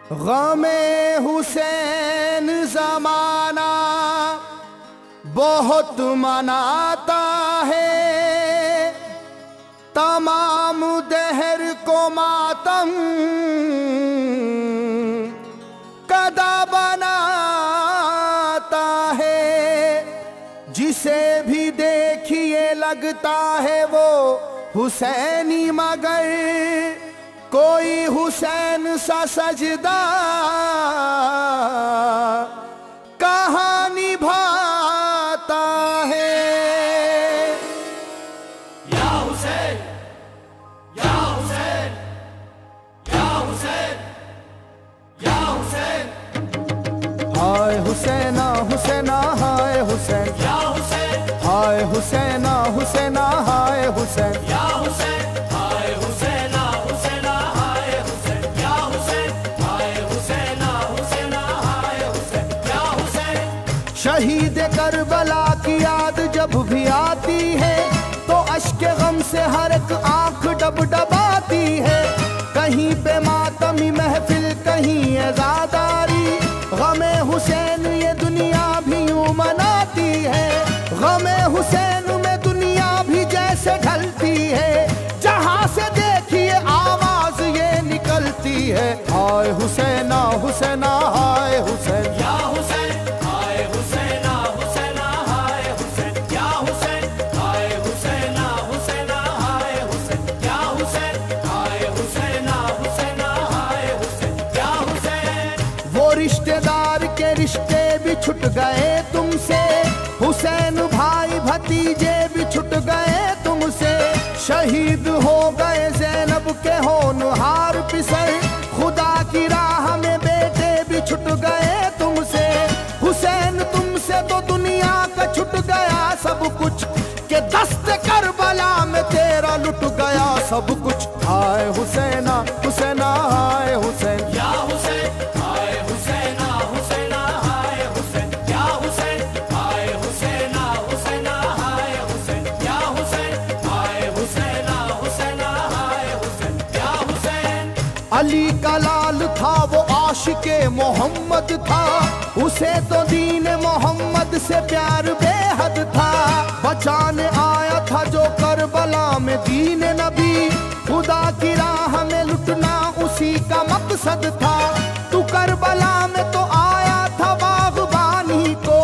गमे हुसैन ज़माना बहुत मनाता है, तमाम दहर को मातम कदा बनाता है। जिसे भी देखिए लगता है वो हुसैनी, मगर कोई हुसैन सा सजदा कहाँ निभाता है। या हुसैन, या हुसैन, या हुसैन, या हुसैन, हाय हुसैना हुसैना हाय हुसैन, या हुसैन, हाय हुसैना हुसैना हाय हुसैन, या हुसैन, हाय हुसैना हुसैना हाय हुसैन, या हुसैन, हाय हुसैना हुसैना हाय हुसैन, या हुसैन। शहीद करबला की याद जब भी आती है तो अश्के गम से हर एक आंख डबडबाती है। कहीं पे मातमी महफिल, कहीं अज़ादारी, गमे हुसैन ये दुनिया भी यूं मनाती है। गमे हुसैन में दुनिया भी जैसे ढलती है, जहां से देखिए आवाज ये निकलती है। हाय हुसैना हुसैना हाय हुसैन, या हुसैन, हाय हुसैना हुसैना हाय हुसैन, या हुसैन, हाय हुसैना हुसैना हाय हुसैन, या हुसैन, हाय हुसैना हुसैना हाय हुसैन, या हुसैन। वो रिश्तेदार के रिश्ते भी छूट गए तुमसे, हुसैन भाई भतीजे भी छूट गए तुमसे। शहीद हो गए ज़ैनब के होनहार पिसर, खुदा की राह में बेटे भी छूट गए तुमसे। हुसैन तुमसे तो दुनिया का छूट गया सब कुछ, के दस्त करबला में तेरा लुट गया सब कुछ। हाय हुसैना हुसैना हाय हुसैन, या हुसैन, हाय हुसैना हुसैना हाय हुसैन, या हुसैन, हाय हुसैना हुसैना हाय हुसैन, या हुसैन, हाय हुसैना हुसैना हाय हुसैन, या हुसैन। अली का लाल था वो आशिके मोहम्मद था, उसे तो दीन मोहम्मद से प्यार बेहद था। बचाने आया था जो करबला में दीन नबी, खुदा की राह में लुटना उसी का मकसद था। तू करबला में तो आया था बागबानी को,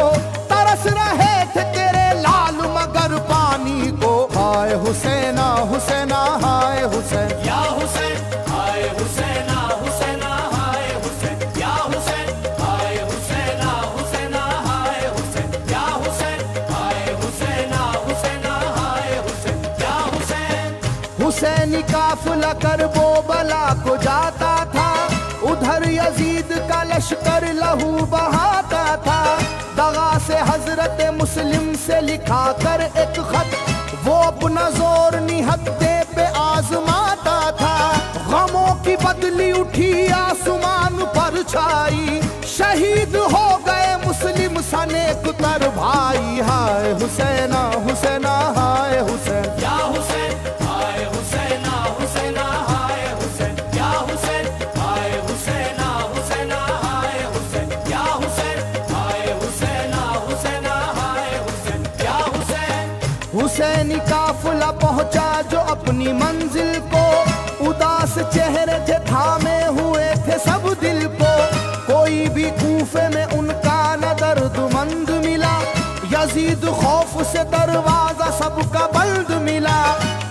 तरस रहे थे तेरे लाल मगर पानी को। हाय हुसैना हुसैना हाय हुसैन, या हुसैन, हाय हुसैना हुसैना हाय हुसैन, या हुसैन, हाय हुसैना हुसैना हाय हुसैन, या हुसैन, हाय हुसैना हुसैना हाय हुसैन, या हुसैन। हुसैनी काफिला कर वो बला को जाता था, उधर यजीद का लश्कर लहू बहाता था। दगा से हजरत मुस्लिम से लिखा कर एक खत, वो अपना जोर निहत्ते पे आजमाता था। गमों की बदली उठी आसमान पर छाई, शहीद हो गए मुस्लिम सनेक तर भाई। हाय हुसैना हुसैना हाय हुसैन, या हुसैन, हाय हुसैना हुसैना हाय हुसैन, या हुसैन, हाय हुसैना हुसैना हाय हुसैन, या हुसैन, हाय हुसैना हुसैना हाय हुसैन, या हुसैन। हुसैनी काफिला पहुंचा जो अपनी मंजिल को, उदास चेहरे थे थामे हुए थे सब दिल को। कोई भी कूफे में उनका न दर्दमंद मिला, यजीद खौफ से दरवाजा सबका बंद मिला।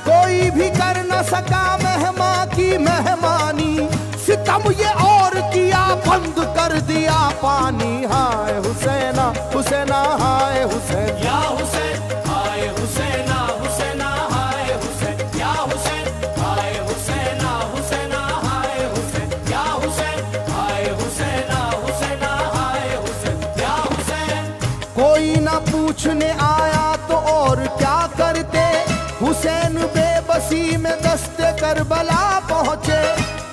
कोई भी कर न सका मेहमान की मेहमानी, सितम ये और किया बंद कर दिया पानी। हाय हुसैना हुसैना हाय हुसैन, या हुसैन, हाय हुसैना हुसैना हाय हुसैन, या हुसैन, हाय हुसैना हुसैना हाय हुसैन, या हुसैन, हाय हुसैना हुसैना हाय हुसैन, या हुसैन। कोई ना पूछने आया तो और क्या करते, हुसैन बेबसी में दस्ते करबला पहुंचे।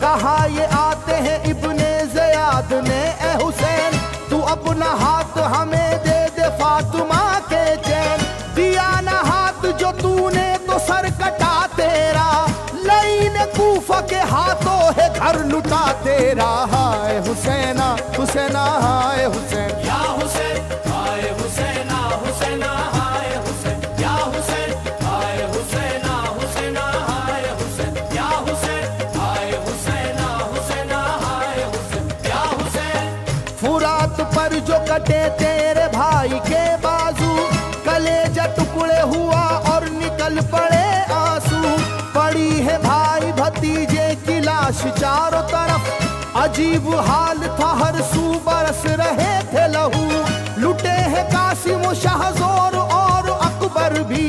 कहा ये आते हैं इब्ने ज़ियाद ने, ए हुसैन तू अपना हाथ हमें दे दे फातिमा के चैन। दिया ना हाथ जो तूने तो सर कटा तेरा, लईन कूफा के हाथों है घर लुटा तेरा, हाय हुसैना हुसैना हाय हुसैन। या हुसैन हाय हुसैना हुसैना हाय हुसैन, या हुसैन हाय हुसैना हुसैना हाय हुसैन, या हुसैन हाय हुसैना हुसैना हाय हुसैन, या हुसैन। फुरात पर जो कटे तेरे भाई के बाजू, कलेजा टुकड़े हुआ और निकल पड़े आंसू। पड़ी है भाई भतीजे की लाश चारों तरफ, अजीब हाल था हर सू बरस रहे थे लहू। लुटे हैं कासिम शाहजोर और अकबर भी,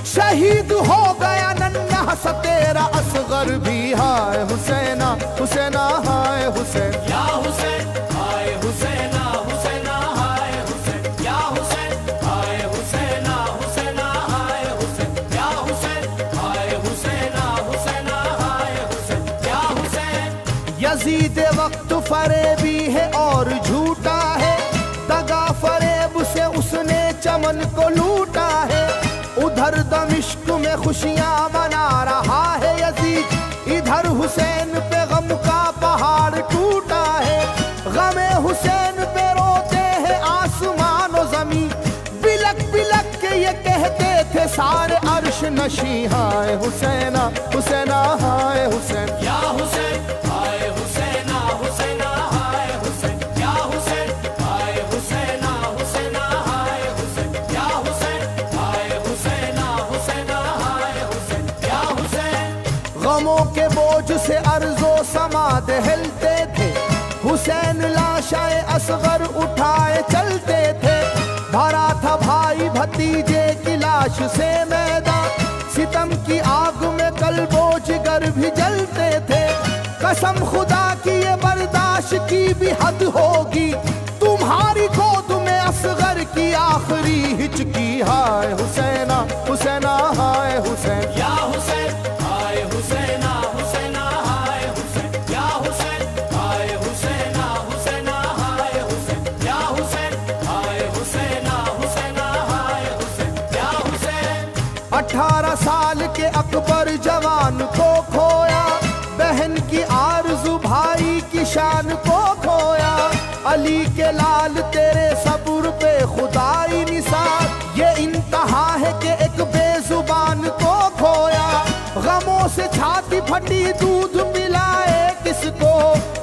शहीद हो गया नन्हा सा तेरा असगर भी। हाय हुसैना हुसैना हाय हुसैन, या हुसैन हाय हुसैना हुसैना हाय हुसैन, या हुसैन हाय हुसैना हुसैना हाय हुसैन, या हुसैन हाय हुसैना हुसैना हाय हुसैन, या हुसैन। यजीद वक्त फरेबी है और झूठा है, दगा फरेब से उसने चमन को लूटा है। उधर दमिश्क में खुशियां मना रहा है यजीद, इधर हुसैन पे गम का पहाड़ टूटा है। गमे हुसैन पे रोते हैं आसमान और जमीन, बिलक बिलक के ये कहते थे सारे अर्श नशी। हाय हुसैना हुसैना हाय हुसैन, या हुसैन हाय हुसैना हुसैना हाय हुसैन, या हुसैन हाय हुसैना हुसैना हाय हुसैन, या हुसैन हाय हुसैना हुसैना हाय हुसैन, या हुसैन। गमों के बोझ से अर्जो समाद हिलते थे, हुसैन लाशाए असगर उठाए चलते थे। भरा था भाई भतीजे की लाश से मैदान, सितम की आग में कल्बो जिगर भी जलते थे। कसम खुदा की ये बर्दाश्त की भी हद होगी, तुम्हारी गोद में असगर की आखिरी हिचकी। हाय हुसैना हुसैना हाय हुसैन, या हुसैन हाय हुसैना हुसैना हाय हुसैन, या हुसैन हाय हुसैना हुसैना हाय हुसैन, या हुसैन हाय हुसैना हुसैना हाय हुसैन, या हुसैन। 18 साल के अकबर जवान को खोया, बहन की आरज़ू भाई की शान को खोया। अली के लाल तेरे सब्र पे खुदाई निसार, ये इंतहा है कि एक बेजुबान को खोया। गमों से छाती फटी दूध पिलाए किसको,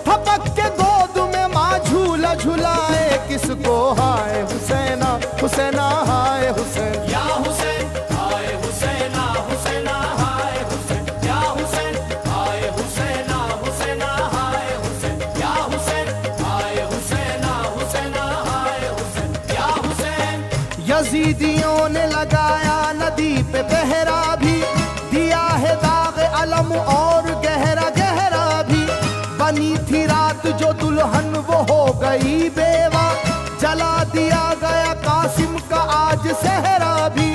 थपक के गोद में माँ झूला झुलाए किसको। हाय हुसैना हुसैना हाय हुसैन, या हुसैन हाय हुसैना हुसैना हाय हुसैन, या हुसैन हाय हुसैना हुसैना हाय हुसैन, या हुसैन हाय हुसैना हुसैना हाय हुसैन, या हुसैन। यजीदियों ने लगाया नदी पे पहरा भी, दिया है दाग अलम और गहरा गहरा भी। बनी थी रात जो दुल्हन वो हो गई बेवा, जला दिया गया कासिम का आज सहरा भी।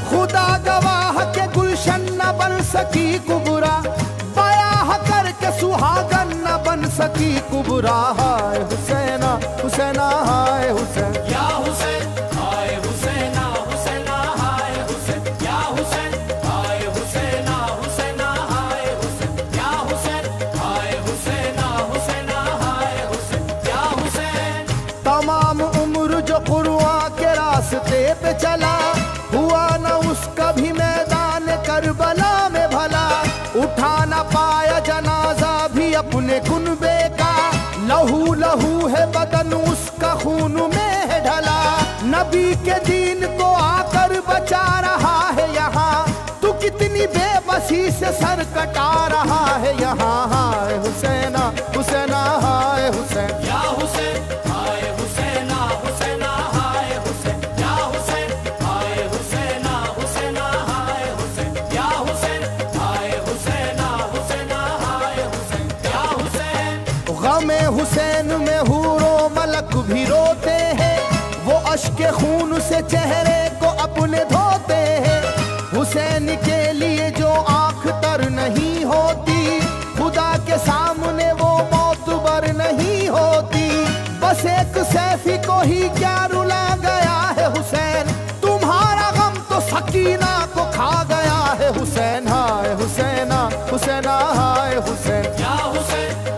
खुदा गवाह के गुलशन न बन सकी कुबरा, बयाह करके सुहागन न बन सकी कुबरा। हाय हुसैना हुसैना हाय हुसैन, या हुसैन हाय हुसैना हुसैना हाय हुसैन, या हुसैन हाय हुसैना हुसैना हाय हुसैन, या हुसैन हाय हुसैना हुसैना हाय हुसैन, या हुसैन। तमाम उम्र जो कुर्बान के रास्ते पे चला, हुआ न उसका भी मैदान करबला में भला। उठा न पाया जनाजा भी अपने कुनबे का, लहू लहू है बदन उसका खून में है ढला। नबी के दीन को आकर बचा रहा है यहाँ, तू कितनी बेबसी से सर कटा रहा है यहाँ। हाय हुसैना हुसैना हाय हुसैन, या हुसैन हाय हुसैना हुसैना हाय हुसैन, या हुसैन हाय हुसैना हुसैना हाय हुसैन, या हुसैन हाय हुसैना हुसैना हाय हुसैन, या हुसैन। गमे हुसैन में हूरो मलक भी रोते हैं, वो अश्के खून से चेहरे को अपने धोते हैं। हुसैन के लिए जो आंख तर नहीं होती, खुदा के सामने वो मौतबर नहीं होती। बस एक सैफी को ही क्या रुला गया है हुसैन, तुम्हारा गम तो सकीना को खा गया है हुसैन। हाय हुसैना हुसैना हाय हुसैन, या हुसैन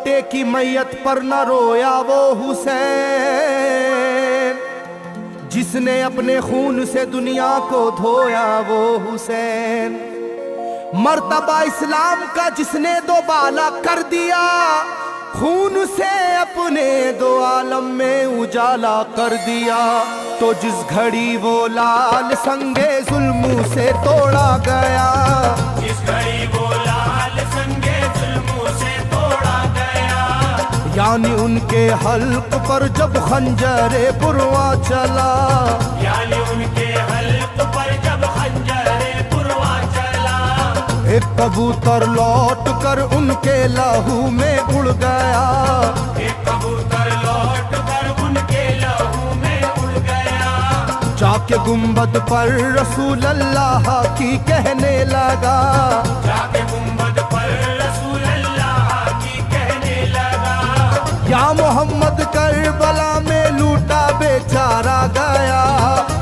बेटे की मैयत पर न रोया वो हुसैन, जिसने अपने खून से दुनिया को धोया वो हुसैन। मर्तबा इस्लाम का जिसने दोबाला कर दिया, खून से अपने दो आलम में उजाला कर दिया। तो जिस घड़ी वो लाल संगे जुल्मों से तोड़ा गया, जिस घड़ी वो लाल संगे जुल्मों से तोड़ा गया, यानी उनके हल्क पर जब खंजरे पुरवा चला, यानी उनके हल्क पर जब खंजरे पुरवा चला, एक कबूतर लौट कर उनके लहू में उड़ गया, एक कबूतर लौट कर उनके लहू में उड़ गया, जाके गुंबद पर रसूल अल्लाह की कहने लगा, जाके गुंबद पर रसूल अल्लाह की कहने लगा, या मोहम्मद करबला में लूटा बेचारा गया,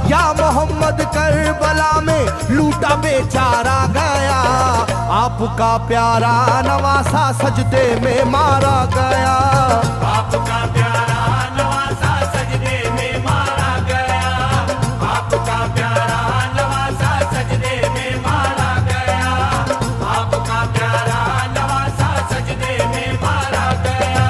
या मोहम्मद करबला में लूटा बेचारा गया। आपका प्यारा नवासा सजदे में मारा गया, आपका प्यारा नवासा सजदे में मारा गया, आपका प्यारा नवासा सजदे में मारा गया, आपका प्यारा नवासा सजदे में मारा गया।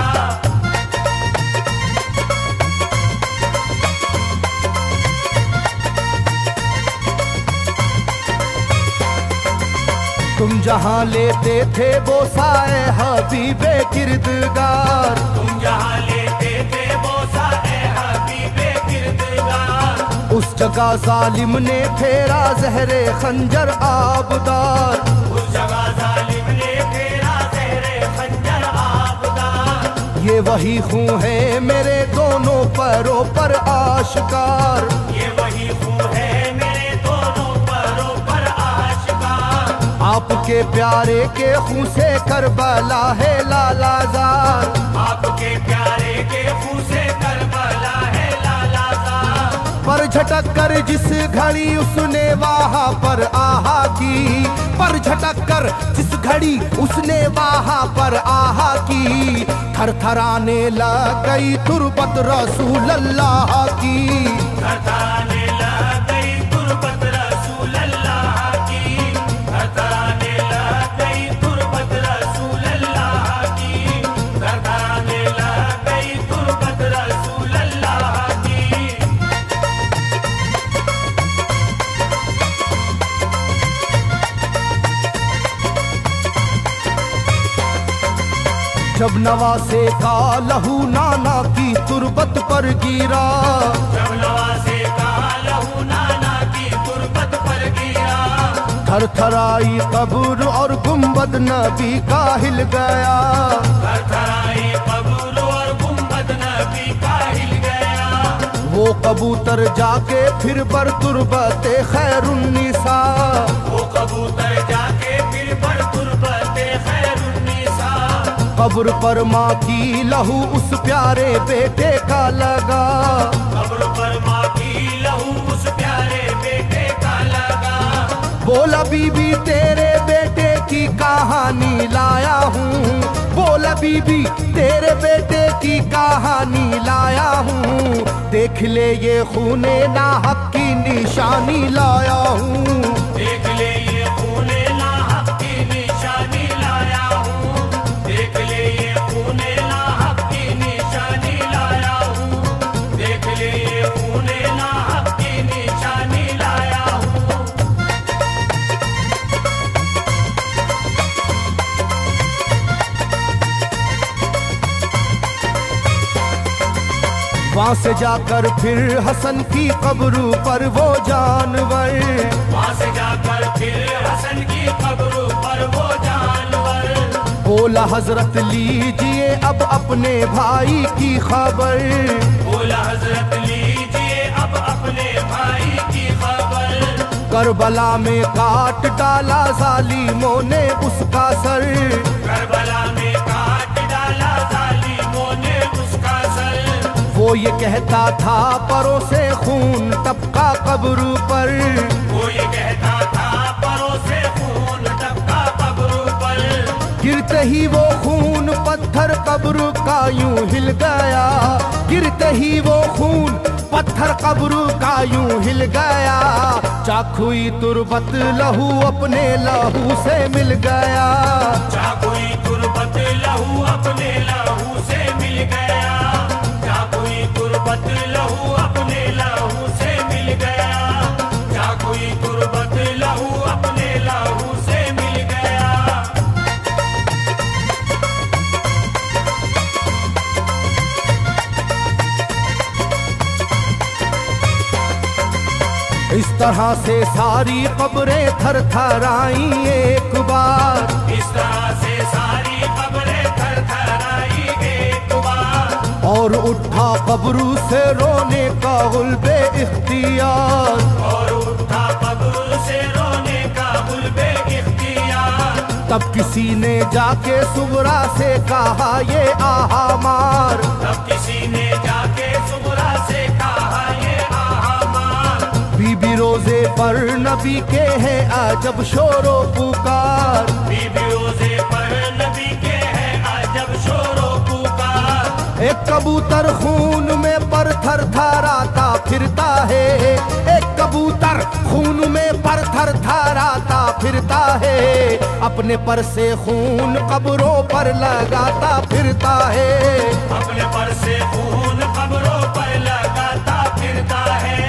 तुम जहाँ लेते थे बोसाए हबीबे किरदगार, तुम जहाँ लेते थे बोसा ए हबीबे किरदगार, उस जगह जालिम ने फेरा जहरे खंजर आबदार, उस जगह जालिम ने फेरा ज़हरे खंजर आबदार। ये वही खून है मेरे दोनों पैरों पर आशिकार, ये वही खून है मेरे दोनों पैरों पर आशिकार। आपके प्यारे के खून से करबला है लालाजार, आपके प्यारे के खून से करबला है लालाजार। पर झटक कर जिस घड़ी उसने वहाँ पर आहा की, पर झटक कर जिस घड़ी उसने वहाँ पर आहा की, थरथराने लग गई तुरबत रसूल अल्लाह की, थरथराने लग गई तुरबत रसूल अल्लाह की, थरथराने लग गई तुरबत रसूल अल्लाह की, थरथराने लग गई तुरबत रसूल अल्लाह की। जब नवासे का लहू नाना की तुरबत पर गिरा, जब नवासे का लहू नाना की तुरबत पर गिरा, थरथराई कब्र और गुंबद नबी का हिल गया, थरथराई कब्र और गुंबद नबी का हिल गया। वो कबूतर जाके फिर पर तुरबते खैरुन्निसा, वो कबूतर जाके फिर पर तुरबते खैरुन्निसा, कब्र पर माँ की लहू उस प्यारे बेटे का लगा, कब्र पर माँ की लहू उस प्यारे बेटे का लगा। बोला बीबी तेरे बेटे की कहानी लाया हूँ, बोला बीबी तेरे बेटे की कहानी लाया हूँ, देख ले ये खूने नाहक की निशानी लाया हूँ, देख ले ये खूने नाहक की निशानी लाया हूँ, देख ले ये खूने नाहक की निशानी लाया हूँ, देख ले ये खूने नाहक की निशानी लाया हूँ। वहाँ से जाकर फिर हसन की कब्र पर वो जानवर, वहाँ से जाकर फिर हसन की कब्र पर वो जानवर, बोला हजरत लीजिए अब अपने भाई की खबर, बोला हजरत लीजिए अब अपने भाई की खबर। करबला में काट डाला जालिमों ने उसका सर, करबला में काट डाला जालिमों ने उसका सर। वो ये कहता था परों से खून टपका कब्र पर, वो ये कहता था परों से खून टपका कब्र पर। गिर गिरते ही वो खून पत्थर कब्र का यूं हिल गया, गिरते ही वो खून पत्थर कब्र का यूं हिल गया। चाकुई तुरबत लहू अपने लहू से मिल गया, चाकुई तुरबत लहू अपने लहू से मिल गया, चाकुई तुरबत लहू अपने लहू से मिल गया, चाकुई तुरबत लहू अपने लहू से मिल गया। इस तरह से सारी कब्रें थर थर आई एक बार, इस तरह से सारी कब्रें थर थर आई एक बार, और उठा कब्र से रोने का गुल्बे इख्तियार, और उठा कब्र से रोने का गुल्बे इख्तियार। तब किसी ने जाके सुगरा से कहा ये आहा मार, तब किसी ने जाके सुगरा से कहा ये आहा मार। बीबी रोजे पर नबी के हैं अजब शोरो पुकार, बीबी रोजे पर नबी के हैं अजब शोरो पुकार। एक कबूतर खून में पर थर थराता फिरता है, एक कबूतर खून में पर थर थराता फिरता है, अपने पर से खून कब्रों पर लगाता फिरता है, अपने पर से खून कब्रों पर लगाता फिरता है,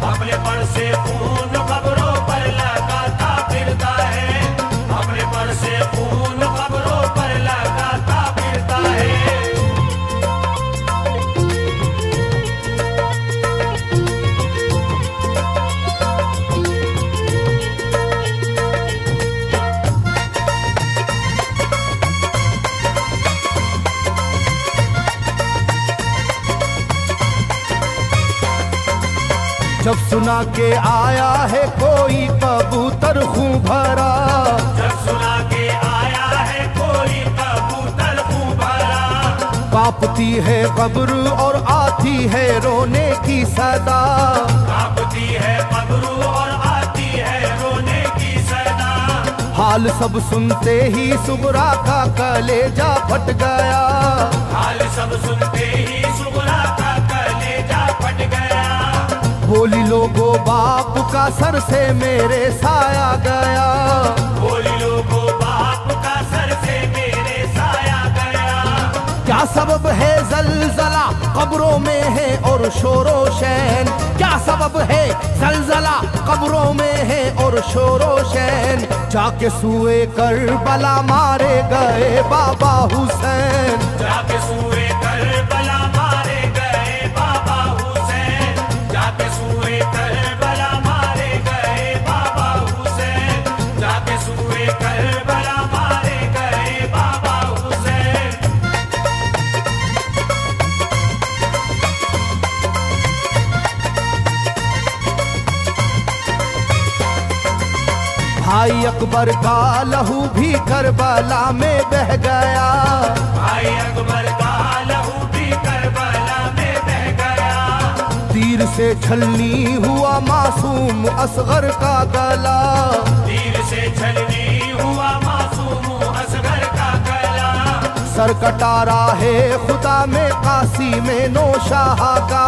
अपने पर से खून कब्रों पर लगाता फिरता है, अपने पर से खून कब्रों पर लगाता फिरता है। जब सुना के आया है कोई कबूतर खूं भरा, जब सुना के आया है कोई कबूतर खूं भरा, कांपती है कब्र और आती है रोने की सदा, कांपती है कब्र और आती है रोने की सदा। हाल सब सुनते ही सुगरा का कलेजा फट गया, हाल सब सुनते ही सुगरा का कलेजा फट गया। बोली लोगो बाप का सर से मेरे साया गया, बोली लोगो बाप का सर से मेरे साया गया। क्या सबब है जलजला कब्रों में है और शोरो शैन, क्या सबब है जलजला कब्रों में है और शोरो शैन। जाके सुए करबला मारे गए बाबा हुसैन, जाके सुए करबला मारे गए बाबा हुसैन, जाके सुए करबला मारे गए बाबा हुसैन, जाके सुए करबला मारे गए बाबा हुसैन। भाई अकबर का लहू भी करबला में बह गया, भाई अकबर का लहू भी करबला में बह गया। तीर से छलनी हुआ मासूम असगर का गला, तीर से छलनी हुआ मासूम असगर का गला। सर कटारा है खुदा में काशी में नौशाह का,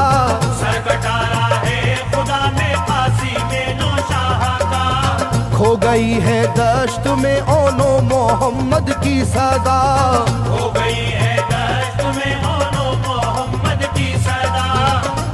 सर कटारा है खुदा में काशी में नौशाह का। खो गई है दश्त में ओनो मोहम्मद की सदा, हो गई है दश्त में ओनो मोहम्मद की सदा।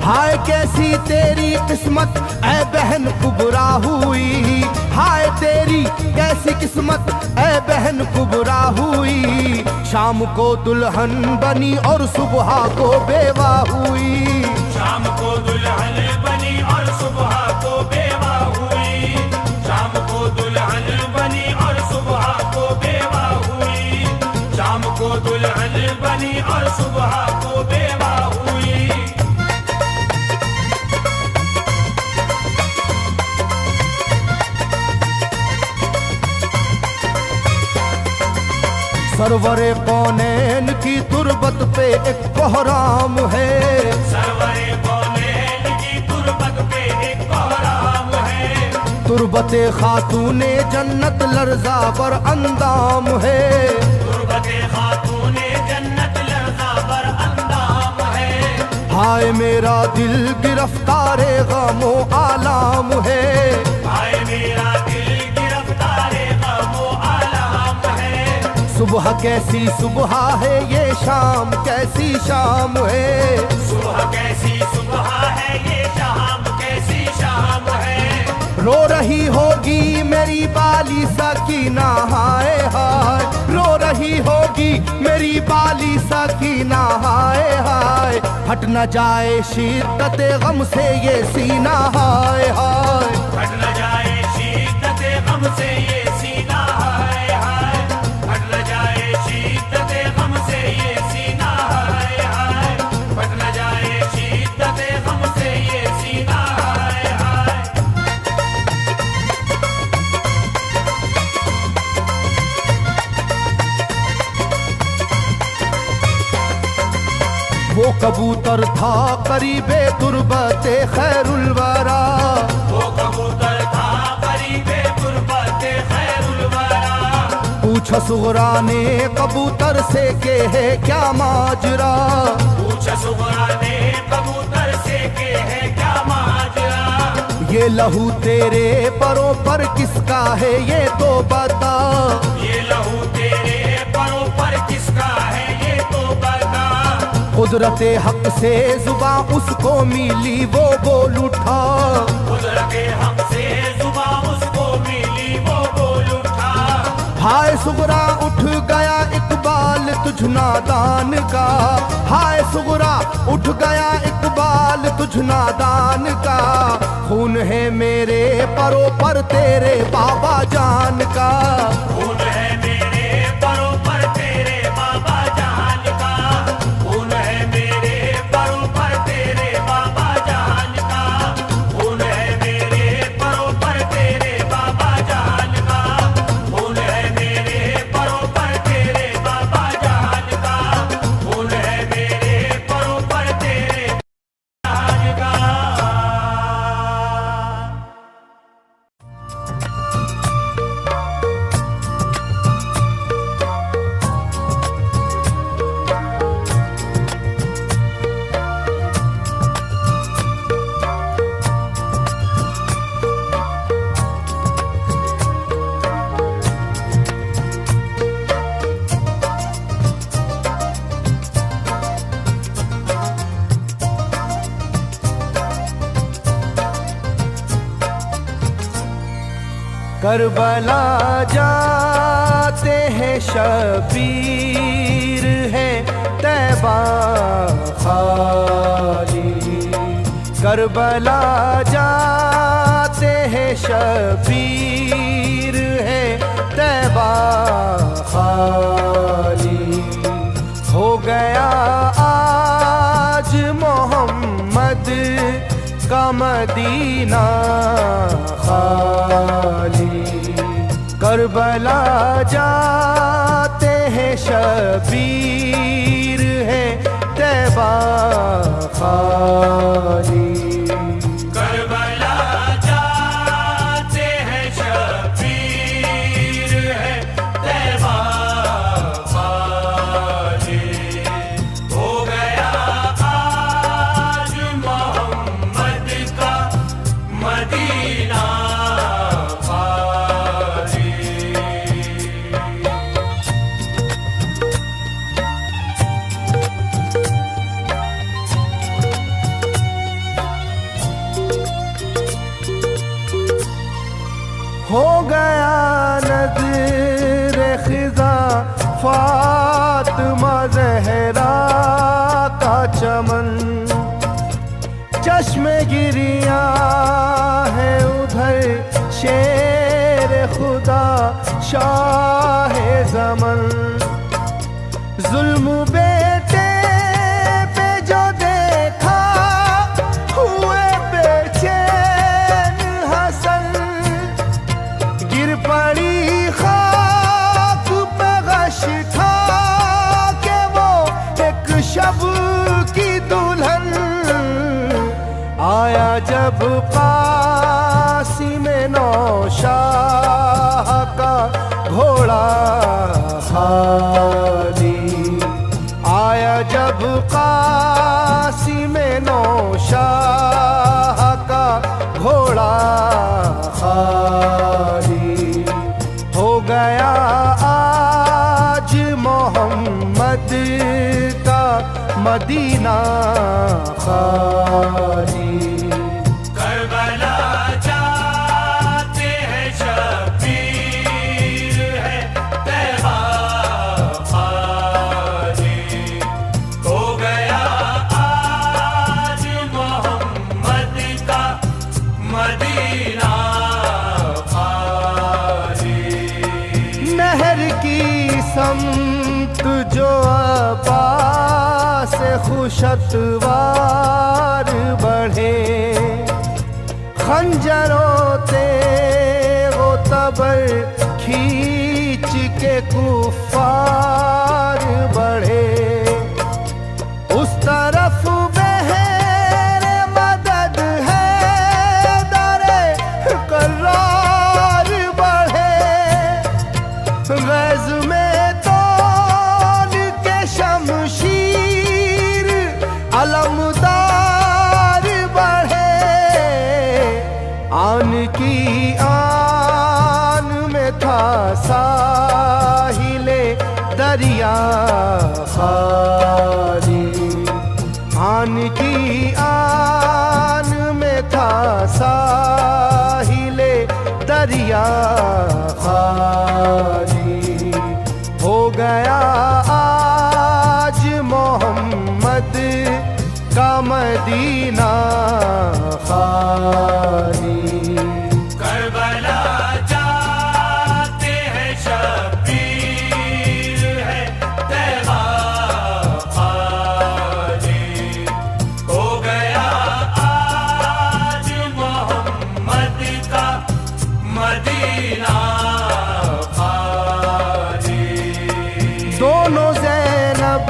हाय कैसी तेरी किस्मत ऐ बहन कुबरा हुई, हाय तेरी कैसी किस्मत ऐ बहन कुबरा हुई। शाम को दुल्हन बनी और सुबह को बेवा हुई, शाम को दुल्हन बनी और सुबह को बेवा हुई, शाम को दुल्हन बनी और सुबह को बेवा हुई, शाम को दुल्हन बनी और सुबह को बेवा हुई। सरवरे कौनैन की तुरबत पे एक कोहराम है, सरवरे कौनैन की तुरबत पे एक कोहराम है। तुरबते खातूने जन्नत लर्जा पर अंदाम है, हाय मेरा दिल गिरफ्तारे गमो आलाम है, हाय मेरा दिल गिरफ्तारे गमो आलम है। सुबह कैसी सुबह है ये शाम कैसी शाम है, सुबह कैसी सुबह है ये शाम कैसी शाम है। रो रही होगी मेरी बाली सकीना हाय हाय, रो रही होगी मेरी बाली सकीना हाय हाय। फट न जाए शिद्दत गम से ये सीना हाय हाय, फट न जाए शिद्दत गम से ये सीना हाय हाय, फट न जाए शिद्दत गम से ये सीना हाय हाय, फट न जाए शिद्दत गम से ये सीना हाय हाय। वो कबूतर था करीबे तुरबते खैरुल वरा, वो कबूतर था करीबे तुरबते खैरुल वरा। पूछा सुगरा ने कबूतर से के है क्या माजरा, पूछा सुगरा ने कबूतर से के है क्या माजरा। ये लहू तेरे परों पर किसका है ये तो बता, ये लहू तेरे परों पर किसका है ये तो बता। कुदरते हक से जुबां उसको मिली वो बोल उठा, कुदरते हक से जुबां उसको मिली वो बोल उठा। हाय सुगरा उठ गया इकबाल तुझ नादान का, हाय सुगरा उठ गया इकबाल तुझ नादान का। खून है मेरे परों पर तेरे बाबा जान का, खून है मेरे परों पर तेरे बाबा जान का। खून है मेरे परों पर तेरे बाबा जान का। खून है मेरे परों पर तेरे बाबा जान का। खून है मेरे परों पर तेरे बाबा जान का। खून है मेरे परों पर तेरे जान का। करबला जाते हैं शबीर है तैबा खाली, करबला जाते हैं शबीर है तैबा खाली। हो गया आज मोहम्मद का मदीना खाली, करबला जाते हैं शबीर है तैबा खाली। करबला जाते हैं शबीर है तैबा खाली। हो गया आज मोहम्मद का मदीना खाली। हो गया नज़र खिज़ा फातिमा ज़हरा का चमन, चश्मे गिरिया है उधर शेर खुदा शाह ज़मन। जुल्म बेटे पे जो देखा हुए बेचैन हसन, गिर पड़ी खाक पे गश था के वो एक शब की दुल्हन। आया जब कासिम नौशाह का घोड़ा खाली, आया जब कासिम नौशाह का घोड़ा खाली हो गया, आज मोहम्मद का मदीना खाली। करबला जाते हैं शबीर है तैबा खाली हो गया, आज मोहम्मद का मदीना खाली। नहर की समत जो अब्बास खुशतवार बढ़े, खंजरों तेगो तबर खींच के कुफ्फार बढ़े, उस तरफ बहरे मदद है दरे करार बढ़े। गज़ में तोल के शमशीर अलमदार बढ़े, आन की आन में था साहिले दरिया खाली, आन की आन में था साहिले दरिया खाली हो गया, आज मोहम्मद का मदीना खाली। करबला जाते हैं शबीर है तैबा खाली हो गया, आज मोहम्मद का मदीना खाली। दोनों ज़ैनब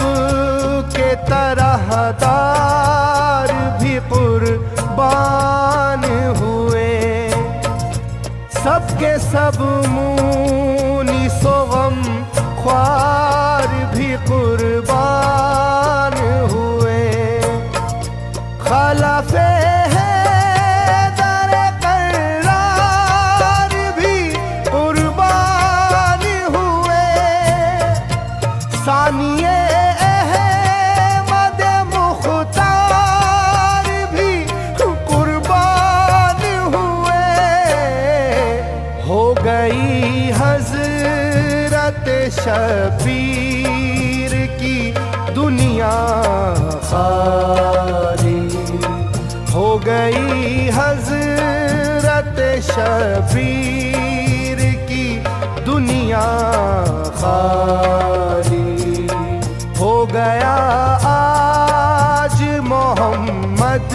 के तरहदार भी कुर्बान हुए, सबके सब मुनीसो गम ख्वार भी कुर्बान हुए। खलफे हैदर कर्रार भी कुर्बान हुए, सानिए अहमद मुख्तार भी कुर्बान हुए। हो गई हजरत शबीर की दुनिया खाली, हो गई हजरत शबीर की दुनिया खाली हो गया, आज मोहम्मद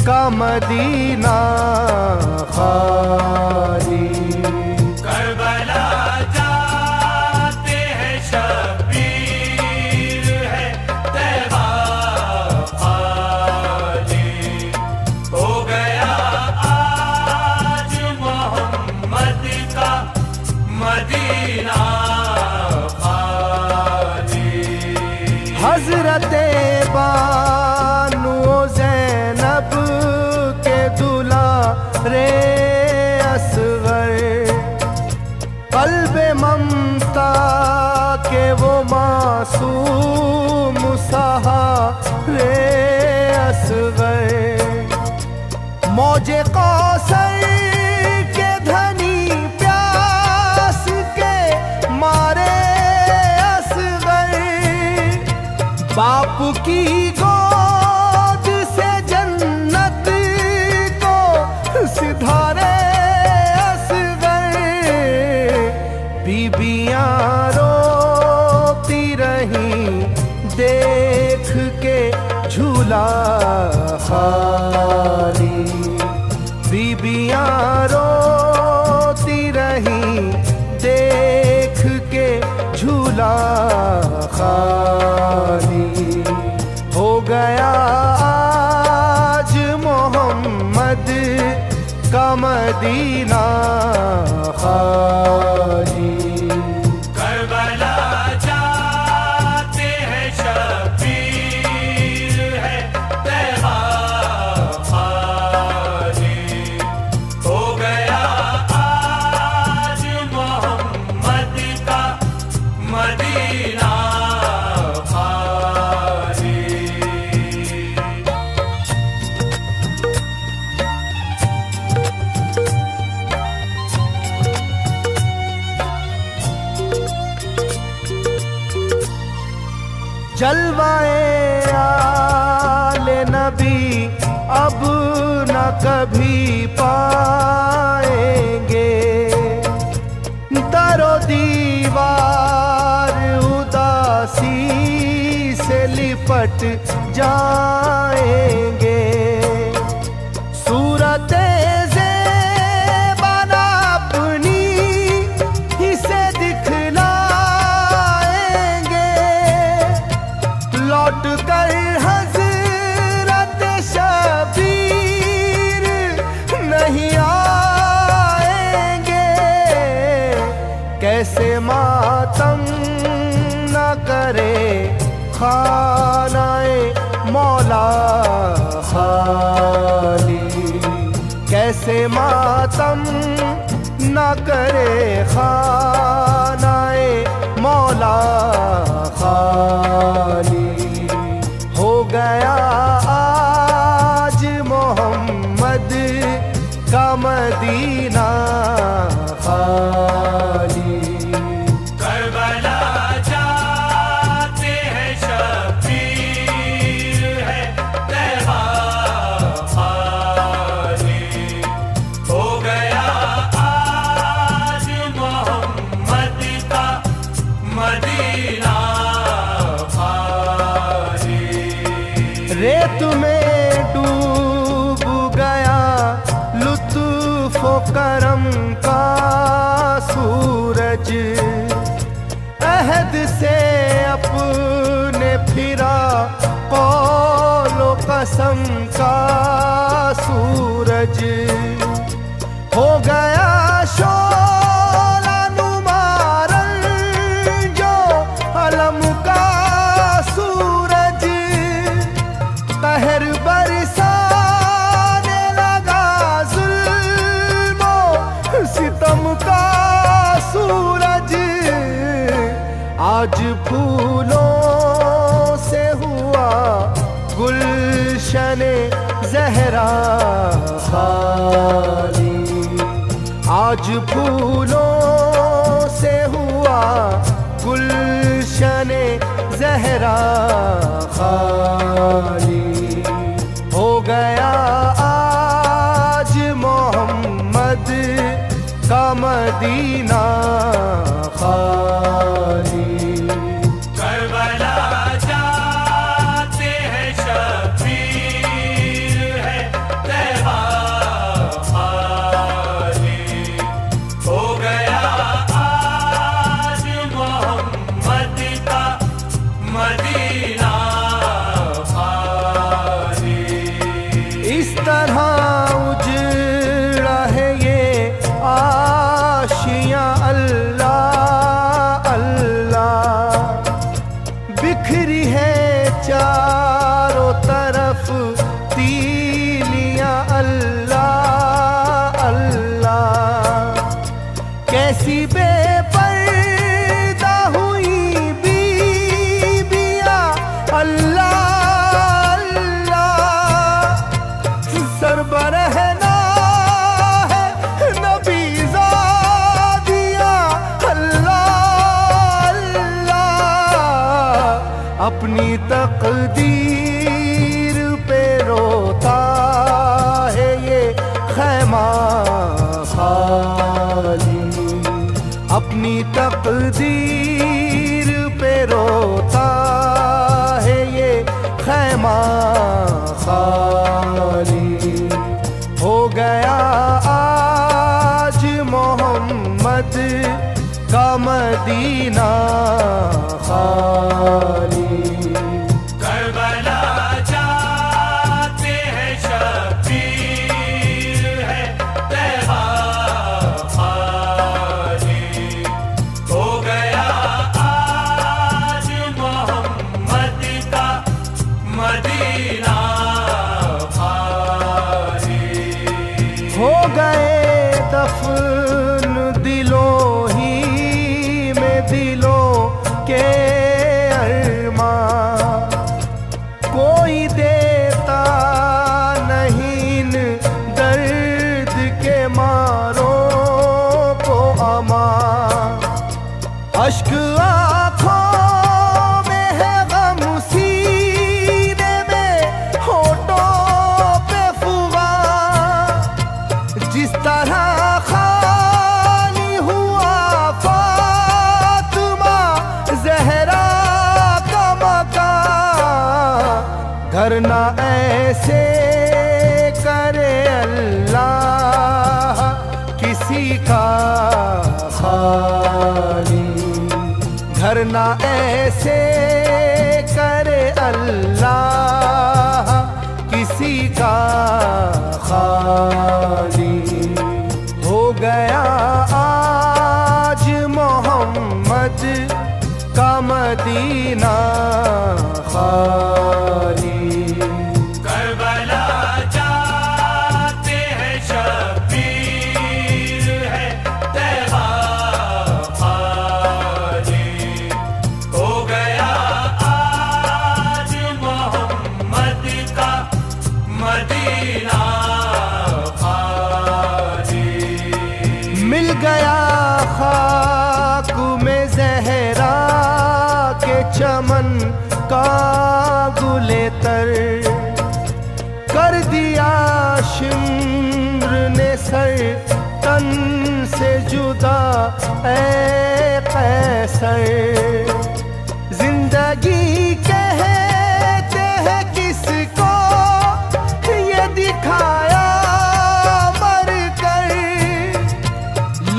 का मदीना खाली। करबला जाते हैं शबीर है तैबा खाली हो गया, आज मोहम्मद का मदीना खाली। हजरत बानु ज़ैनब के दुलारे असगर, क़ल्ब ममता के वो मासूम सहारे असगर, मौजे कौसर के धनी प्यास के मारे असगर, बाप की गोद से जन्नत को सिधारे असगर, बीबियां रोती रहीं देख के झूला खाली, बीबियां रोती रहीं देख के झूला खाली हो गया, आज मोहम्मद का मदीना खाली। करबला जाते हैं शबीर जलवाए आले नबी अब न कभी पाएंगे, दरो दीवार उदासी से लिपट जाएंगे। सूरते ज़ेबाना अपनी इसे दिखलाएंगे, लौट कर हज़रत शबीर नहीं आएंगे। कैसे मातम न करे खानाए मौला खाली, कैसे मातम न करे खानाए मौला खाली। हो गया आज मोहम्मद का मदीना खाली। करबला जाते हैं शबीर है तैबा खाली। हो गया आज मोहम्मद का मदीना खाली। रेत में डूब गया लुत्फ़ व करम का सूरज, अहद से अपने फिरा कौलो कसम का सूरज। हो गया शोला नुमारन जो अलम का सूरज, कहर बरसाने लगा जुल्म सितम का सूरज। आज फूलों से हुआ गुलशन ज़हरा खाली, आज फूलों से हुआ गुलशन ज़हरा खाली। हो गया आज मोहम्मद का मदीना खाली। करबला जाते हैं शबीर है तैबा खाली। हो गया आज मोहम्मद का मदीना खाली। इस तरह उजड़ा है ये आशियाँ अल्लाह अल्लाह, बिखरी है चारों तरफ तीलियाँ अल्लाह अल्लाह। कैसी बेपर्दा हुई बीबियाँ अल्लाह अल्लाह, सरबरहना है नबी ज़ादिया अल्लाह अल्लाह। अपनी तकदीर पे रोता है ये खैमा खाली, अपनी तकदीर पे रोता है ये खैमा खाली। हो गया आज मोहम्मद का मदीना खाली। करबला जाते हैं शबीर है तैबा खाली। हो गया ऐसे करे अल्लाह किसी का खाली, घर ना ऐसे करे अल्लाह किसी का खाली। हो गया आज मोहम्मद का मदीना खाली। करबला जाते हैं शब्बीर है तैबा खाली। हो गया आज मोहम्मद का मदीना खाली। मिल गया खाक में ज़हरा के चमन का गुले तर, कर दिया शिम्र ने सर तन से जुदा ऐ कैसर। जिंदगी कहते हैं किसको ये दिखाया मर कर,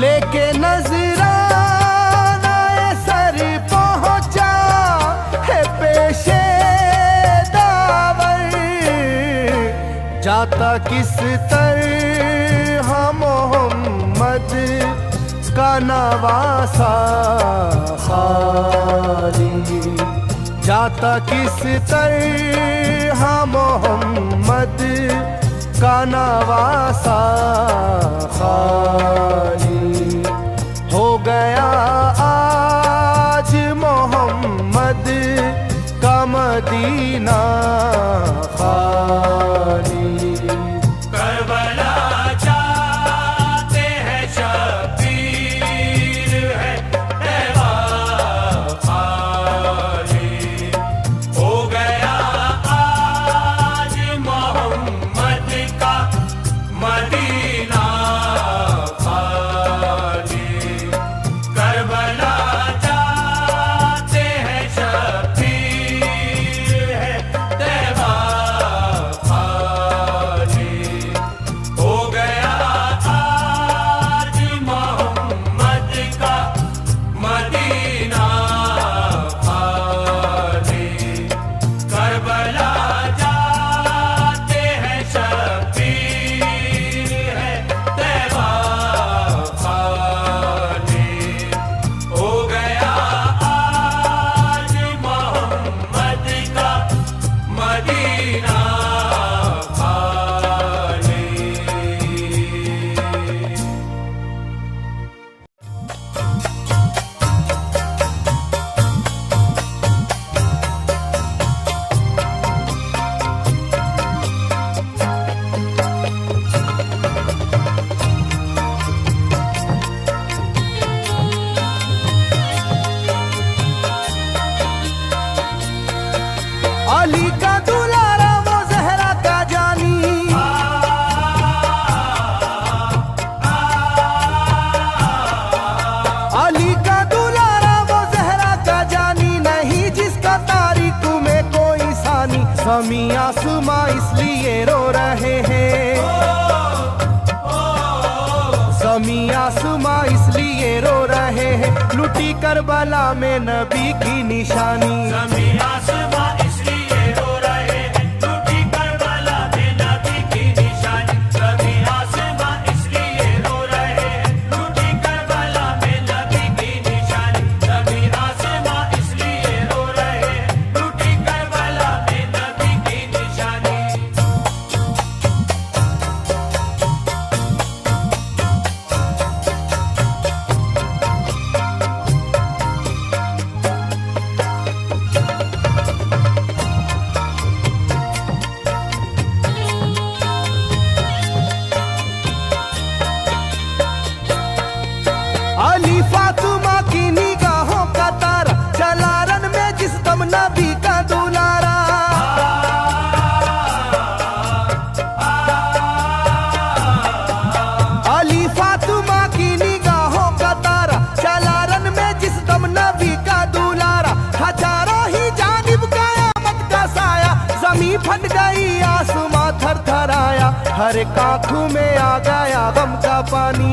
लेके नजराना सर पहुंचा है पेशे दावर। जाता किस तरह मोहम्मद का नवासा खाली, जाता किस तरह मोहम्मद का नवासा खाली। हो गया आज मोहम्मद का मदीना खाली। करबला जाते हैं शब्बीर है तैबा खाली। हो गया आज मोहम्मद का मदीना खाली। करबला जाते हैं शब्बीर है तैबा खाली। हो गया आज मोहम्मद का मदीना खाली। करबला जाते हैं शब्बीर है तैबा खाली। हो गया आज मोहम्मद का मदीना खाली। अली का दुलारा वो ज़हरा का जानी, अली का दुलारा वो ज़हरा का जानी, नहीं जिसका तारीख में कोई सानी। ज़मीं आसमां इसलिए रो रहे हैं, ज़मीं आसमां इसलिए रो रहे हैं, लुटी करबला में नबी की निशानी। ज़मीं आसमां इसलिए रो रहे हैं, लूटी करबला में नबी की निशानी। ज़मीं आसमां इसलिए रो रहे हैं, लूटी करबला में नबी की निशानी। ज़मीं आसमां इसलिए रो रहे हैं, लूटी करबला में नबी की निशानी। अली फातिमा की निगाहों का तारा, चला रन में जिस दम नबी का दुलारा। अली फातिमा की निगाहों का तारा, चला रन में जिस दम नबी का दुलारा। था चारों ही जानिब कयामत का साया, जमीन फट गई आसमां हर एक आंखों में आ गया गम का पानी,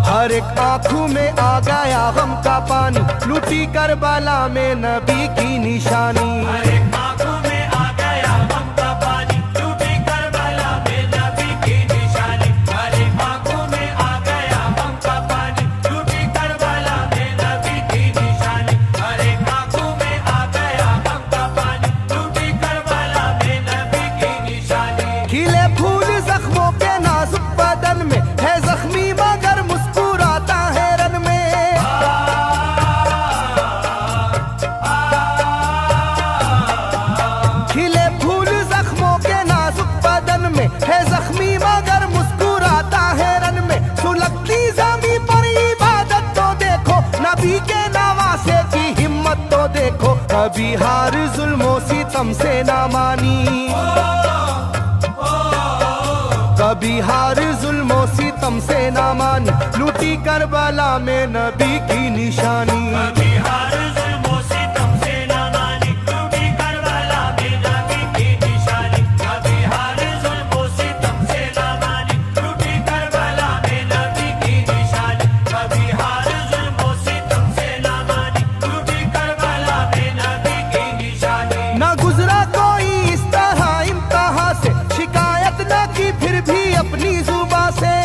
हर एक आंखों में आ गया गम का पानी, लूटी करबला में नबी की निशानी। हर एक आंखों में आ गया गम का पानी, लूटी करबला में नबी की निशानी। हर एक आंखों में आ गया गम का पानी, लूटी करबला में नबी की निशानी। हर एक आंखों में आ गया गम का पानी, लूटी करबला में नबी की निशानी। खिले फूल जख्मों के नाजुक बदन में है जख्मी मगर मुस्कुराता है रन में। खिले फूल जख्मों के नाजुक बदन में है जख्मी मगर मुस्कुराता है रन में। सुलगती जमी पर इबादत तो देखो, नबी के नवासे की हिम्मत तो देखो। कभी हार जुल्मों सितम से ना मानी, कभी हार जुल्मों सितम से ना मानी, लूटी करबला में नबी की निशानी। कभी हार जुल्मों सितम से ना मानी, लूटी करबला में नबी की निशानी। कभी हार जुल्मों सितम से ना मानी, लूटी करबला में नबी की निशानी। कभी हार जुल्मों सितम से ना मानी, लूटी करबला में नबी की निशानी। ना गुजरा कोई इस तरह इम्तिहान से, शिकायत न की फिर भी अपनी जुबा से।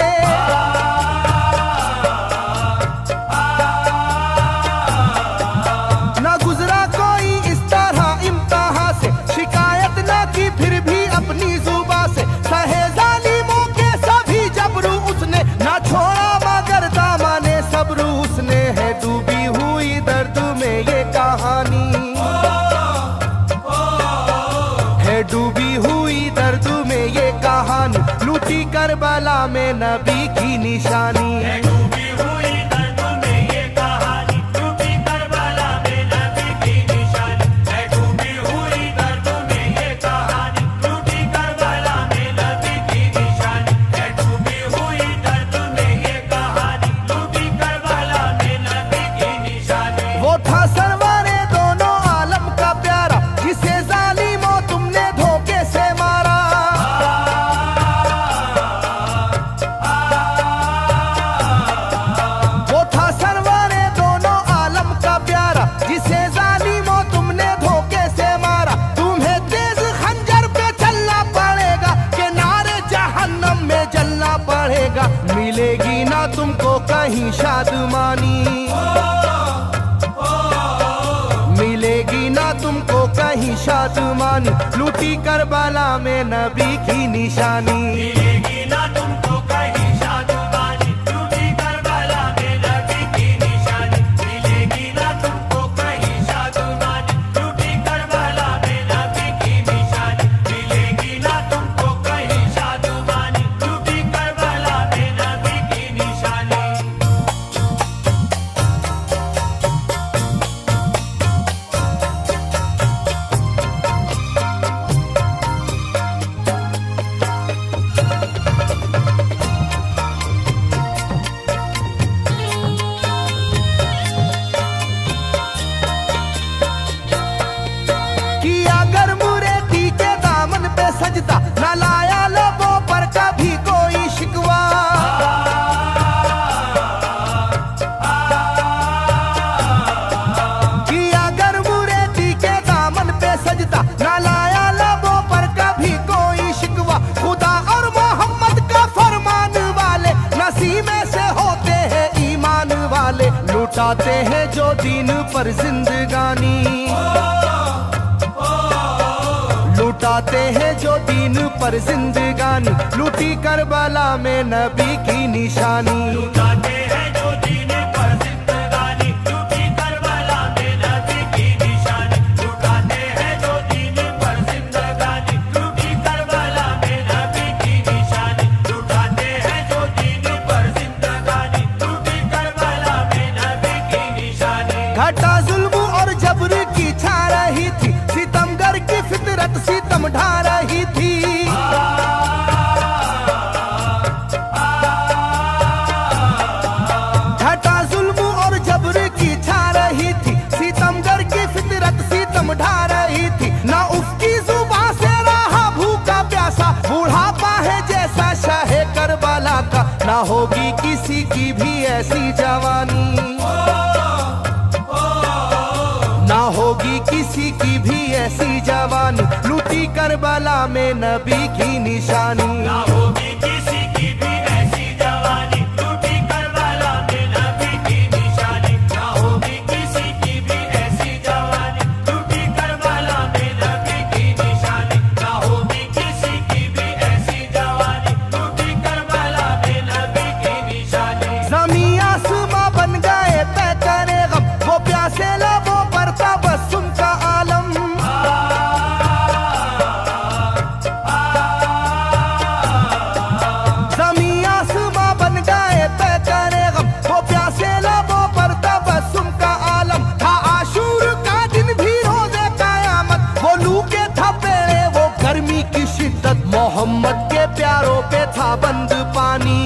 ना गुजरा कोई इस तरह इम्तिहान से, शिकायत न की फिर भी अपनी जुबा से। सहे जालिमों के सभी जबरू उसने, ना छोड़ा मगर दामने सब्र उसने। है डूबी हुई दर्द में ये कहानी, है डूबी हुई दर्द में ये कहानी, लूटी करबला में नबी की निशानी। है डूबी हुई दर्द में ये कहानी, लूटी करबला में नबी की निशानी। है डूबी हुई दर्द में ये कहानी, लूटी करबला में नबी की निशानी। है डूबी हुई दर्द में ये कहानी, लूटी करबला में नबी की निशानी। वो था सरवारे दोनों आलम का प्यारा, जिसे जालिमों तुमने धोखे से मारा। वो था सरवारे दोनों आलम का प्यारा, जिसे जालिमों तुमने धोखे से मारा। तुम्हें तेज खंजर पे चलना पड़ेगा, कि नारे जहन्नम में जलना पड़ेगा। मिलेगी ना तुमको कहीं शादमानी, मिलेगी ना तुमको कहीं शादमानी, लूटी करबला में नबी की निशानी। मिलेगी ना तुमको कहीं शादमानी, लूटी करबला में नबी की निशानी। मिलेगी ना तुमको कहीं शादमानी, लूटी करबला में नबी की निशानी। मिलेगी ना तुमको कहीं शादमानी, लूटी करबला में नबी की निशानी। कि अगर मुरेदी के दामन पे सजदा, न लाया लबों पर कभी कोई शिकवा। कि अगर मुरेदी के दामन पे सजदा, न लाया लबों पर कभी कोई शिकवा। खुदा और मोहम्मद का फरमान वाले, नसीमे से होते हैं ईमान वाले। लुटाते हैं जो दीन पर जिंदगानी, लुटाते हैं जो दीन पर जिंदगानी, लूटी करबला में नबी की निशानी। लुटाते हैं जो दीन पर जिंदगानी, लूटी करबला में नबी की निशानी। लुटाते हैं जो दीन पर जिंदगानी, लूटी करबला में नबी की निशानी। लुटाते हैं जो दीन पर जिंदगानी, लूटी करबला में नबी की निशानी। घटा जुल्म और जबर की छा रही थी, सितमगर की फितरत सितम ढा रही थी। घटा जुल्म और जबर की छा रही थी, सितमगर की फितरत सितम ढा रही थी। ना उसकी जुबां से रहा ना होगी किसी की भी ऐसी जवानी, ना होगी किसी की भी ऐसी जवानी, लूटी करबला में नबी की निशानी। ना होगी किसी की भी ऐसी जवानी, लूटी करबला में नबी की निशानी। ना होगी किसी की भी ऐसी जवानी, लूटी करबला में नबी की निशानी। ना होगी किसी की भी ऐसी जवानी, लूटी करबला में नबी की निशानी। ज़मीं आसमां बन गए तय करे गम, वो प्यासे लबों पर तबस्सुम का आलम। ज़मीं आसमां बन गए तय करे गम, वो प्यासे लबों पर तबस्सुम का आलम। था आशूर का दिन भी रोज़े क़यामत, वो लू के थपेड़े वो गर्मी की शिद्दत, मोहम्मद के प्यारों पे था बंद पानी।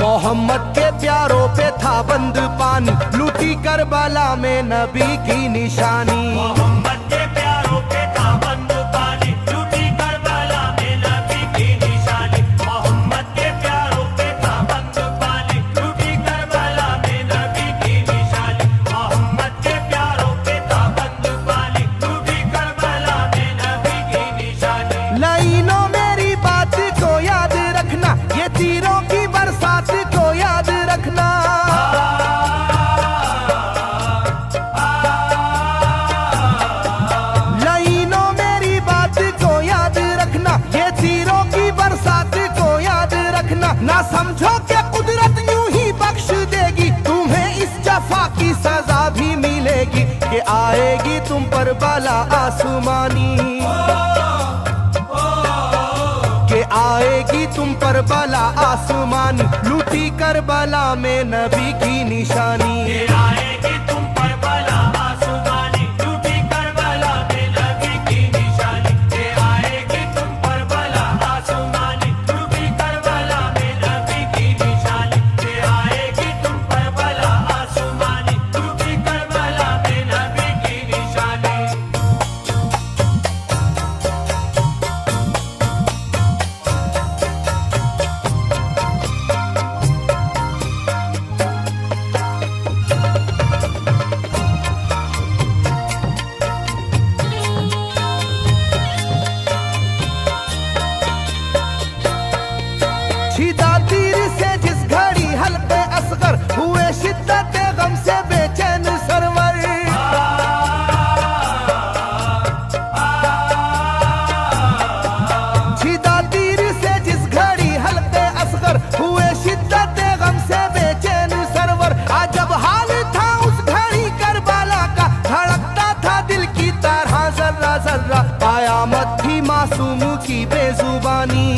मोहम्मद के प्यारों पे था बंद पानी, लूटी करबला में नबी की निशानी। मोहम्मद के प्यारों पे था बंद पानी, लूटी करबला में नबी की निशानी। मोहम्मद के प्यारों पे था बंद पानी, लूटी करबला में नबी की निशानी। मोहम्मद के प्यारों पे था बंद पानी, लूटी करबला में नबी की निशानी। लाइनों मेरी बात को याद रखना, ये तीरों की बरसात को याद रखना। लाइनों मेरी बात को याद रखना, ये तीरों की बरसात को याद रखना। ना समझो कि कुदरत यूं ही बख्श देगी, तुम्हें इस जफा की सजा भी मिलेगी, कि आएगी तुम पर बला आसमानी, के आएगी तुम पर बला आसमानी, लूटी करबला में नबी की निशानी। ये आएगी तुम पर बला आसमानी, लूटी करबला में नबी की निशानी। ये आएगी तुम पर बला आसमानी, लूटी करबला में नबी की निशानी। ये आएगी तुम पर बला आसमानी, लूटी करबला में नबी की निशानी। छिदा तीर से जिस घड़ी हल्के असगर हुए, शिद्दत गम से बेचैन सरवर। छिदा तीर से जिस घड़ी हल्के असगर हुए, शिद्दत गम से बेचैन सरवर। अजब हाल था उस घड़ी करबला का, धड़कता था दिल की तरह जर्रा जर्रा। कयामत थी मासूम की बेजुबानी,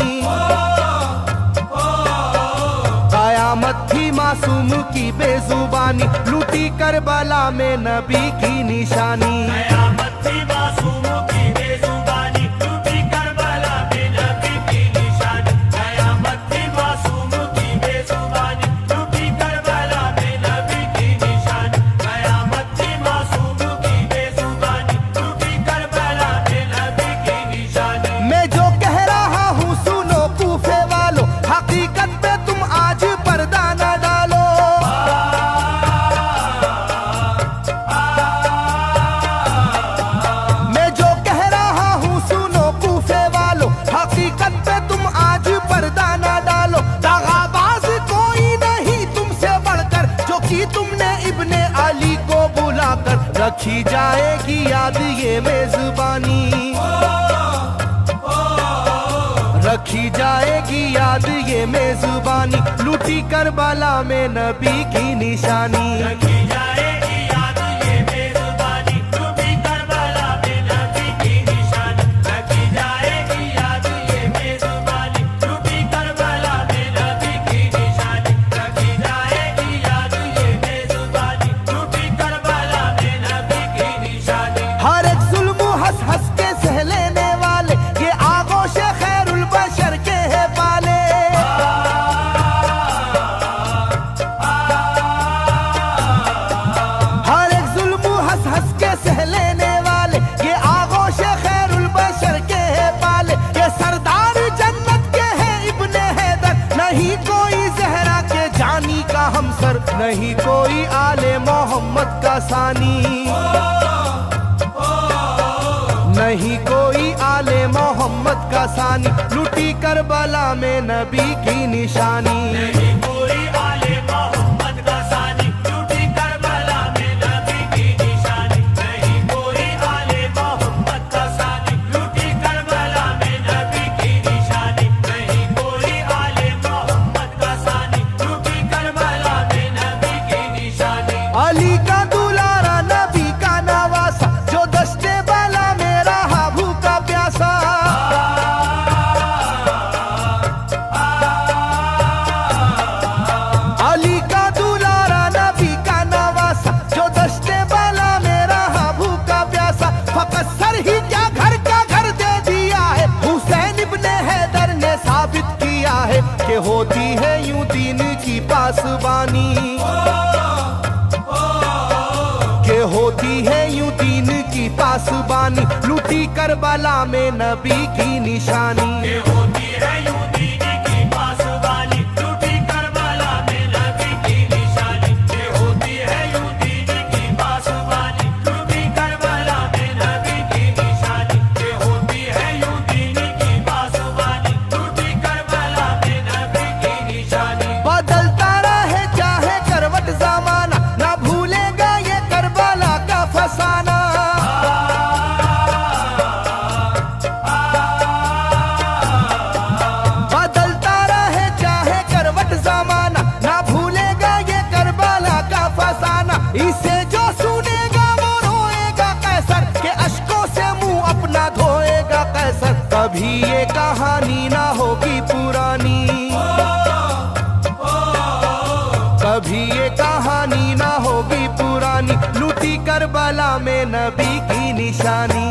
कयामत थी मासूम की बेजुबानी, लूटी करबला में नबी की निशानी। कयामत थी मासूम की बेजुबानी, लूटी करबला में नबी की निशानी। कयामत थी मासूम की बेजुबानी, लूटी करबला में नबी की निशानी। कयामत थी मासूम की बेजुबानी, लूटी करबला में नबी की निशानी। मैं जो कह रहा हूँ सुनो कूफे वालों, हकीकत पे तुम आज पर्दा न डालो। मैं जो कह रहा हूँ सुनो कूफे वालों, हकीकत पे तुम आज पर्दा न डालो। दगाबाज कोई नहीं तुमसे बढ़कर, जो कि तुमने इब्ने अली को बुलाकर, रखी जाएगी याद ये मेजबानी, रखी जाएगी याद ये मेजबानी, लूटी करबला में नबी की निशानी। रखी जाएगी याद ये मेजबानी, लूटी करबला में नबी की निशानी। रखी जाएगी याद ये मेजबानी, लूटी करबला में नबी की निशानी। रखी जाएगी याद ये मेजबानी, लूटी करबला में नबी की निशानी। हर एक जुल्म हंस हंस के सह लेने वाले, ये आगोश खैरुल बशर के है पाले। नहीं कोई आले मोहम्मद का सानी, नहीं कोई आले मोहम्मद का सानी, लुटी करबला में नबी की निशानी। नहीं कोई आले मोहम्मद का सानी, लूटी करबला में नबी की निशानी। नहीं कोई आले मोहम्मद का सानी, लूटी करबला में नबी की निशानी। नहीं कोई आले मोहम्मद का सानी, लूटी करबला में नबी की निशानी। अली का दुलारा नबी का नवासा, जो दस्ते बाला में रहा भूखा प्यासा। अली का दुलारा नबी का नवासा, जो दस्ते बाला में रहा भूखा प्यासा। फकत सर ही क्या घर का घर दे दिया है, हुसैन इब्ने हैदर ने साबित किया है कि होती है यूं दीन की पासबानी, के होती है यूं दीन की पासबानी, लूटी करबला में नबी की निशानी। ये होती है यूं दीन की पासबानी, लूटी करबला में नबी की निशानी। ये होती है यूं दीन की पासबानी, लूटी करबला में नबी की निशानी। ये होती है यूं दीन की पासबानी, लूटी करबला में नबी की निशानी। बदलता रहे चाहे करवट जमाना, ना भूलेगा ये करबला का फसाना। बदलता रहे चाहे करवट जमाना, ना भूलेगा ये करबला का फसाना। इसे जो सुनेगा वो रोएगा कैसर, के अश्कों से मुंह अपना धोएगा कैसर। कभी ये कहानी ना होगी पुरानी, कभी ये कहानी ना होगी पुरानी, लूटी करबला में नबी की निशानी।